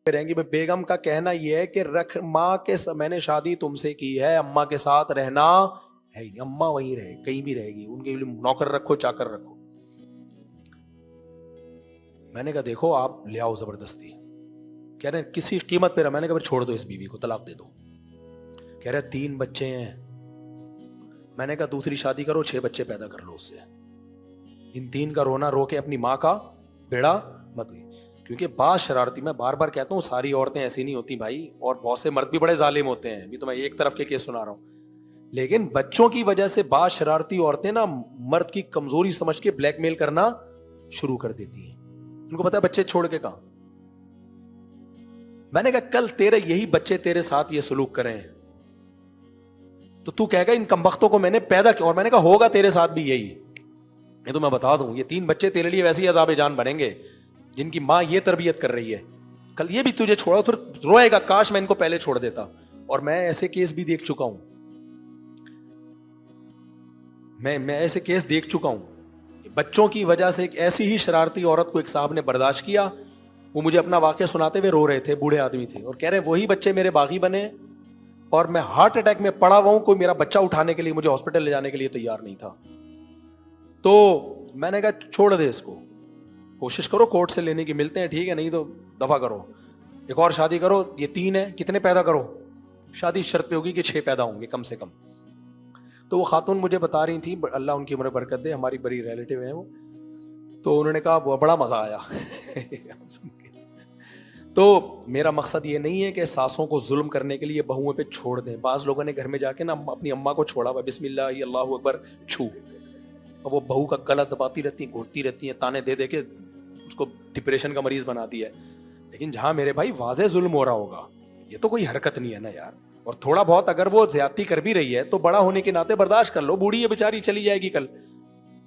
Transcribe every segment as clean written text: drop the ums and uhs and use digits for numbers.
رہیں گی. بیگم کا کہنا یہ ہے کہ رکھ ماں کے میں نے شادی تم سے کی ہے, اماں کے ساتھ رہنا ہے نہیں, اماں وہیں رہے, کہیں بھی رہے گی, ان کے لیے نوکر رکھو چاکر رکھو. میں نے کہا دیکھو آپ لے آؤ زبردستی. کہہ رہے ہیں کسی قیمت پہ رہا. میں نے کہا پھر چھوڑ دو اس بیوی کو, طلاق دے دو. کہہ رہے 3 بچے ہیں. میں نے کہا دوسری شادی کرو, 6 بچے پیدا کر لو اس سے. ان 3 کا رونا رو کے اپنی ماں کا بیڑا مت گئی. کیونکہ بعض شرارتی, میں بار بار کہتا ہوں ساری عورتیں ایسی نہیں ہوتی بھائی, اور بہت سے مرد بھی بڑے ظالم ہوتے ہیں. ابھی تو میں ایک طرف کے کیس سنا رہا ہوں, لیکن بچوں کی وجہ سے بعض شرارتی عورتیں نا مرد کی کمزوری سمجھ کے بلیک میل کرنا شروع کر دیتی ہیں. ان کو پتا ہے بچے چھوڑ کے کہاں. میں نے کہا کل تیرے یہی بچے تیرے ساتھ یہ سلوک کریں تو کہے گا ان کمبختوں کو میں نے پیدا کیا. اور میں نے کہا ہوگا تیرے ساتھ بھی یہی. یہ تو میں بتا دوں, یہ 3 بچے تیرے لیے ویسے ہی عذاب جان بنیں گے جن کی ماں یہ تربیت کر رہی ہے. کل یہ بھی تجھے چھوڑا پھر روئے گا کاش میں ان کو پہلے چھوڑ دیتا. اور میں ایسے کیس بھی دیکھ چکا ہوں, میں ایسے کیس دیکھ چکا ہوں. بچوں کی وجہ سے ایک ایسی ہی شرارتی عورت کو ایک صاحب نے برداشت کیا. وہ مجھے اپنا واقعہ سناتے ہوئے رو رہے تھے, بوڑھے آدمی تھے, اور کہہ رہے وہی بچے میرے باغی بنے اور میں ہارٹ اٹیک میں پڑا ہوا ہوں, کوئی میرا بچہ اٹھانے کے لیے مجھے ہاسپٹل لے جانے کے لیے تیار نہیں تھا. تو میں نے کہا چھوڑ دے اس کو, کوشش کرو کورٹ سے لینے کی, ملتے ہیں ٹھیک ہے, نہیں تو دفع کرو, ایک اور شادی کرو. یہ 3 ہیں, کتنے پیدا کرو, شادی شرط پہ ہوگی کہ 6 پیدا ہوں گے کم سے کم. تو وہ خاتون مجھے بتا رہی تھی, اللہ ان کی عمر برکت دے, ہماری بڑی ریلیٹیو ہیں وہ, تو انہوں نے کہا بڑا مزہ آیا. تو میرا مقصد یہ نہیں ہے کہ ساسوں کو ظلم کرنے کے لیے بہوؤں پہ چھوڑ دیں. بعض لوگوں نے گھر میں جا کے نا اپنی اماں کو چھوڑا ہوا, بسم اللہ اللہ اکبر چھو, اور وہ بہو کا گلا دباتی رہتی ہیں, گھوٹتی رہتی ہیں, تانے دے دے کے اس کو ڈپریشن کا مریض بنا دیا ہے. لیکن جہاں میرے بھائی واضح ظلم ہو رہا ہوگا, یہ تو کوئی حرکت نہیں ہے نا یار. اور تھوڑا بہت اگر وہ زیادتی کر بھی رہی ہے تو بڑا ہونے کے ناطے برداشت کر لو, بوڑھی ہے بیچاری چلی جائے گی کل.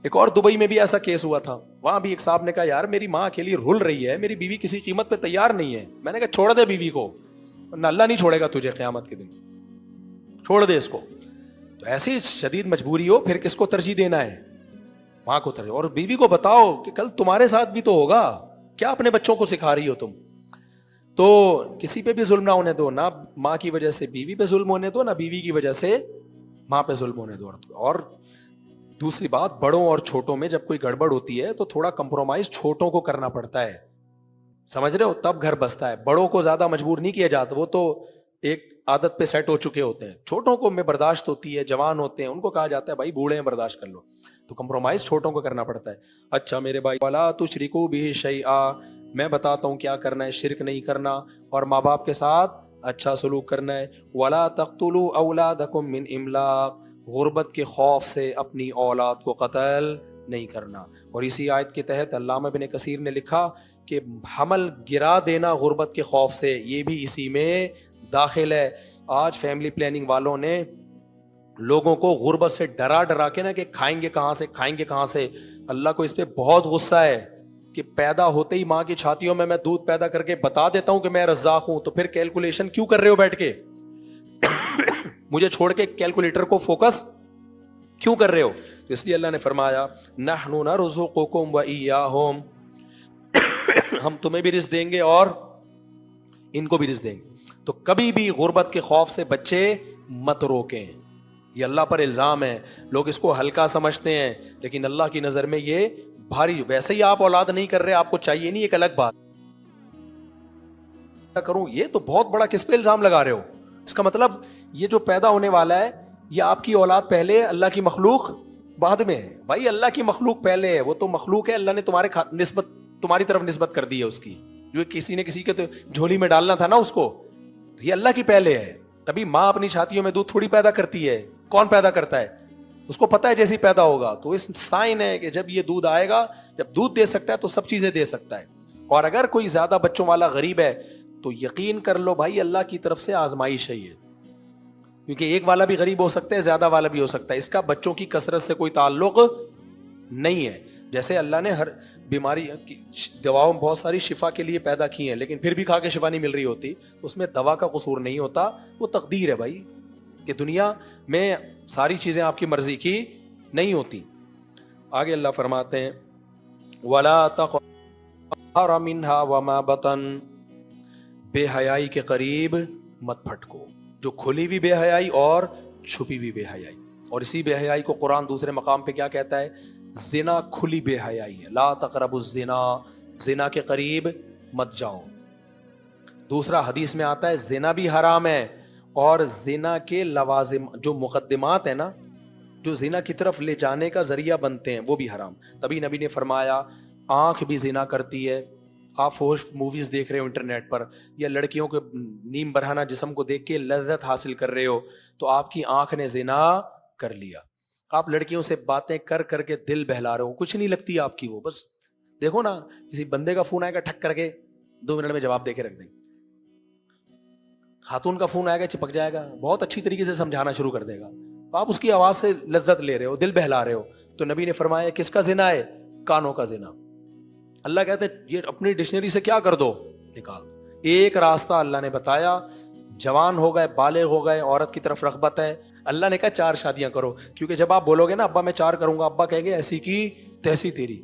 ایک اور دبئی میں بھی ایسا کیس ہوا تھا, وہاں بھی ایک صاحب نے کہا یار میری ماں اکیلی رول رہی ہے, میری بیوی کسی قیمت پہ تیار نہیں ہے. میں نے کہا چھوڑ دے بیوی کو, نہ اللہ نہیں چھوڑے گا تجھے قیامت کے دن, چھوڑ دے اس کو. تو ایسی شدید مجبوری ہو پھر کس کو ترجیح دینا ہے, ماں کو ترجیح. اور بیوی کو بتاؤ کہ کل تمہارے ساتھ بھی تو ہوگا, کیا اپنے بچوں کو سکھا رہی ہو تم. تو کسی پہ بھی ظلم نہ ہونے دو, نہ ماں کی وجہ سے بیوی پہ ظلم ہونے دو, نہ بیوی کی وجہ سے ماں پہ ظلم ہونے دو. اور دوسری بات, بڑوں اور چھوٹوں میں جب کوئی گڑبڑ ہوتی ہے تو تھوڑا کمپرومائز چھوٹوں کو کرنا پڑتا ہے, سمجھ رہے ہو, تب گھر بستا ہے. بڑوں کو زیادہ مجبور نہیں کیا جاتا, وہ تو ایک عادت پہ سیٹ ہو چکے ہوتے ہیں. چھوٹوں کو میں برداشت ہوتی ہے, جوان ہوتے ہیں, ان کو کہا جاتا ہے بھائی بوڑھے ہیں برداشت کر لو. تو کمپرومائز چھوٹوں کو کرنا پڑتا ہے. اچھا میرے بھائی, وَلَا تُشْرِكُوا بِهِ شَيْئًا, میں بتاتا ہوں کیا کرنا ہے, شرک نہیں کرنا, اور ماں باپ کے ساتھ اچھا سلوک کرنا ہے. وَلَا تَقْتُلُوا أَوْلَادَكُم مِّنْ إِمْلَاقٍ, غربت کے خوف سے اپنی اولاد کو قتل نہیں کرنا. اور اسی آیت کے تحت علامہ ابن کثیر نے لکھا کہ حمل گرا دینا غربت کے خوف سے, یہ بھی اسی میں داخل ہے. آج فیملی پلاننگ والوں نے لوگوں کو غربت سے ڈرا ڈرا کے نا کہ کھائیں گے کہاں سے, کھائیں گے کہاں سے. اللہ کو اس پہ بہت غصہ ہے کہ پیدا ہوتے ہی ماں کی چھاتیوں میں دودھ پیدا کر کے بتا دیتا ہوں کہ میں رزاق ہوں, تو پھر کیلکولیشن کیوں کر رہے ہو بیٹھ کے, مجھے چھوڑ کے کیلکولیٹر کو فوکس کیوں کر رہے ہو. تو اس لیے اللہ نے فرمایا نحن نرزقکم وإیاہم, ہم تمہیں بھی رزق دیں گے اور ان کو بھی رزق دیں گے. تو کبھی بھی غربت کے خوف سے بچے مت روکیں, یہ اللہ پر الزام ہے. لوگ اس کو ہلکا سمجھتے ہیں لیکن اللہ کی نظر میں یہ بھاری. ویسے ہی آپ اولاد نہیں کر رہے, آپ کو چاہیے نہیں, ایک الگ بات کروں, یہ تو بہت بڑا کس پہ الزام لگا رہے ہو. اس کا مطلب یہ جو پیدا ہونے والا ہے یہ آپ کی اولاد پہلے, اللہ کی مخلوق بعد میں ہے. بھائی اللہ کی مخلوق پہلے ہے, وہ تو مخلوق ہے, اللہ نے تمہاری طرف نسبت کر دی ہے اس کی, جو کسی نے کسی کے تو جھولی میں ڈالنا تھا نا اس کو, تو یہ اللہ کی پہلے ہے. تبھی ماں اپنی چھاتیوں میں دودھ تھوڑی پیدا کرتی ہے, کون پیدا کرتا ہے, اس کو پتا ہے جیسی پیدا ہوگا. تو اس سائن ہے کہ جب یہ دودھ آئے گا, جب دودھ دے سکتا ہے تو سب چیزیں دے سکتا ہے. اور اگر کوئی زیادہ بچوں والا غریب ہے تو یقین کر لو بھائی اللہ کی طرف سے آزمائش ہے یہ, کیونکہ ایک والا بھی غریب ہو سکتا ہے, زیادہ والا بھی ہو سکتا ہے. اس کا بچوں کی کثرت سے کوئی تعلق نہیں ہے. جیسے اللہ نے ہر بیماری کی دواؤں بہت ساری شفا کے لیے پیدا کی ہیں, لیکن پھر بھی کھا کے شفا نہیں مل رہی ہوتی, تو اس میں دوا کا قصور نہیں ہوتا, وہ تقدیر ہے بھائی, کہ دنیا میں ساری چیزیں آپ کی مرضی کی نہیں ہوتی. آگے اللہ فرماتے ہیں وَلَا تَقْهَرَ مِنْهَا وَمَا بَطَنَ, بے حیائی کے قریب مت پھٹکو، جو کھلی ہوئی بے حیائی اور چھپی ہوئی بے حیائی. اور اسی بے حیائی کو قرآن دوسرے مقام پہ کیا کہتا ہے؟ زنا کھلی بے حیائی ہے. لا تقربوا الزنا، زنا کے قریب مت جاؤ. دوسرا حدیث میں آتا ہے زنا بھی حرام ہے، اور زنا کے لوازم جو مقدمات ہیں نا، جو زنا کی طرف لے جانے کا ذریعہ بنتے ہیں، وہ بھی حرام. تبھی نبی نے فرمایا آنکھ بھی زنا کرتی ہے. آپ فوش موویز دیکھ رہے ہو انٹرنیٹ پر، یا لڑکیوں کے نیم برہنہ جسم کو دیکھ کے لذت حاصل کر رہے ہو، تو آپ کی آنکھ نے زنا کر لیا. آپ لڑکیوں سے باتیں کر کر کے دل بہلا رہے ہو، کچھ نہیں لگتی آپ کی وہ. بس دیکھو نا، کسی بندے کا فون آئے گا ٹھک کر کے 2 منٹ میں جواب دے کے رکھ دیں گے. خاتون کا فون آئے گا چپک جائے گا، بہت اچھی طریقے سے سمجھانا شروع کر دے گا. آپ اس کی آواز سے لذت لے رہے ہو، دل بہلا رہے ہو. تو نبی نے فرمایا کس کا زنا ہے؟ کانوں کا زنا. اللہ کہتے یہ اپنی ڈکشنری سے کیا کر دو؟ نکال دو. ایک راستہ اللہ نے بتایا، جوان ہو گئے، بالغ ہو گئے، عورت کی طرف رغبت ہے، اللہ نے کہا 4 شادیاں کرو. کیونکہ جب آپ بولو گے نا ابا میں 4 کروں گا، ابا کہے گے ایسی کی تیسی تیری،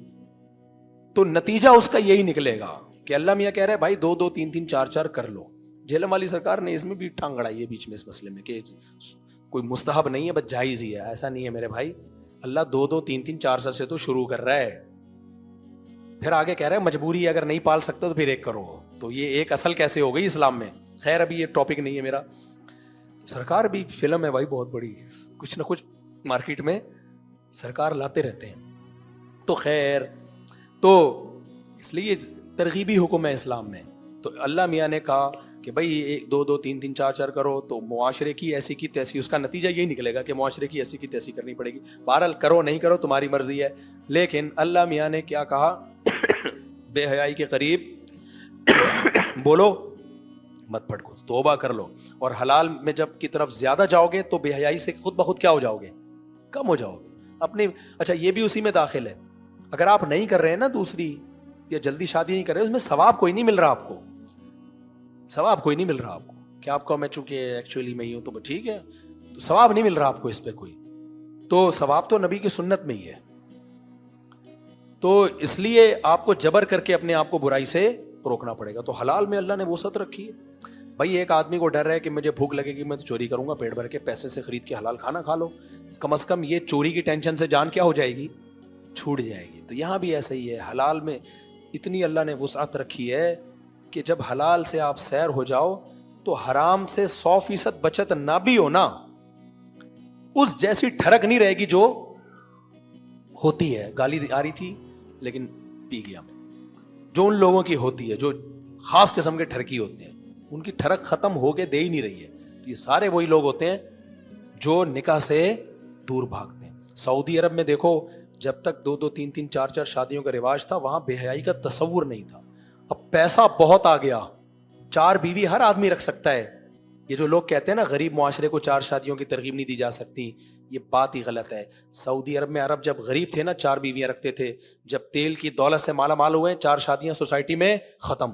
تو نتیجہ اس کا یہی نکلے گا کہ اللہ میاں کہہ رہے بھائی 2 2 3 3 4 4 کر لو. جہلم والی سرکار نے اس میں بھی ٹانگ اڑائی ہے بیچ میں اس مسئلے میں کہ کوئی مستحب نہیں ہے، بس جائز ہی ہے. ایسا نہیں ہے میرے بھائی، اللہ 2 2 3 3 4 سے تو شروع کر رہا ہے، پھر آگے کہہ رہا ہے مجبوری ہے، اگر نہیں پال سکتے تو پھر 1 کرو. تو یہ ایک اصل کیسے ہو گئی اسلام میں؟ خیر ابھی یہ ٹاپک نہیں ہے میرا. سرکار بھی فلم ہے بھائی بہت بڑی، کچھ نہ کچھ مارکیٹ میں سرکار لاتے رہتے ہیں. تو خیر، تو اس لیے ترغیبی حکم ہے اسلام میں. تو اللہ میاں نے کہا کہ بھائی 2 2 3 3 4 4 کرو، تو معاشرے کی ایسی کی تیسی، اس کا نتیجہ یہی نکلے گا کہ معاشرے کی ایسی کی تیسی کرنی پڑے گی. بہرحال کرو نہیں کرو تمہاری مرضی ہے، لیکن اللہ میاں نے کیا کہا؟ بے حیائی کے قریب بولو مت پھٹکو، توبہ کر لو. اور حلال میں جب کی طرف زیادہ جاؤ گے تو بے حیائی سے خود بخود کیا ہو جاؤ گے؟ کم ہو جاؤ گے اپنی. اچھا یہ بھی اسی میں داخل ہے، اگر آپ نہیں کر رہے ہیں نا دوسری، یا جلدی شادی نہیں کر رہے، اس میں ثواب کوئی نہیں مل رہا آپ کو، ثواب کوئی نہیں مل رہا آپ کو. کہ آپ کو میں چونکہ ایکچولی میں ہی ہوں تو ٹھیک ہے، تو ثواب نہیں مل رہا آپ کو اس پہ کوئی. تو ثواب تو نبی کی سنت میں ہی ہے. تو اس لیے آپ کو جبر کر کے اپنے آپ کو برائی سے روکنا پڑے گا. تو حلال میں اللہ نے وسعت رکھی ہے. بھائی ایک آدمی کو ڈر ہے کہ مجھے بھوک لگے گی میں تو چوری کروں گا، پیٹ بھر کے پیسے سے خرید کے حلال کھانا کھا لو. کم از کم یہ چوری کی ٹینشن سے جان کیا ہو جائے گی؟ چھوٹ جائے گی. تو یہاں بھی ایسا ہی ہے، حلال میں اتنی اللہ نے وسعت رکھی ہے کہ جب حلال سے آپ سیر ہو جاؤ تو حرام سے 100% بچت نہ بھی ہو نا، اس جیسی ٹھڑک نہیں رہے گی جو ہوتی ہے. گالی آ رہی تھی لیکن پی گیا میں، جو ان لوگوں کی ہوتی ہے جو خاص قسم کے ٹھڑکی ہوتے ہیں، ان کی ٹھڑک ختم ہو کے دے ہی نہیں رہی ہے. تو یہ سارے وہی لوگ ہوتے ہیں جو نکاح سے دور بھاگتے ہیں. سعودی عرب میں دیکھو، جب تک 2 2 3 3 4 4 شادیوں کا رواج تھا، وہاں بے حیائی کا تصور نہیں تھا. اب پیسہ بہت آ گیا، 4 بیوی ہر آدمی رکھ سکتا ہے. یہ جو لوگ کہتے ہیں نا غریب معاشرے کو 4 شادیوں کی ترغیب نہیں دی جا سکتی، یہ بات ہی غلط ہے. سعودی عرب میں عرب جب غریب تھے نا 4 بیویاں رکھتے تھے، جب تیل کی دولت سے مالا مال ہوئے 4 شادیاں سوسائٹی میں ختم.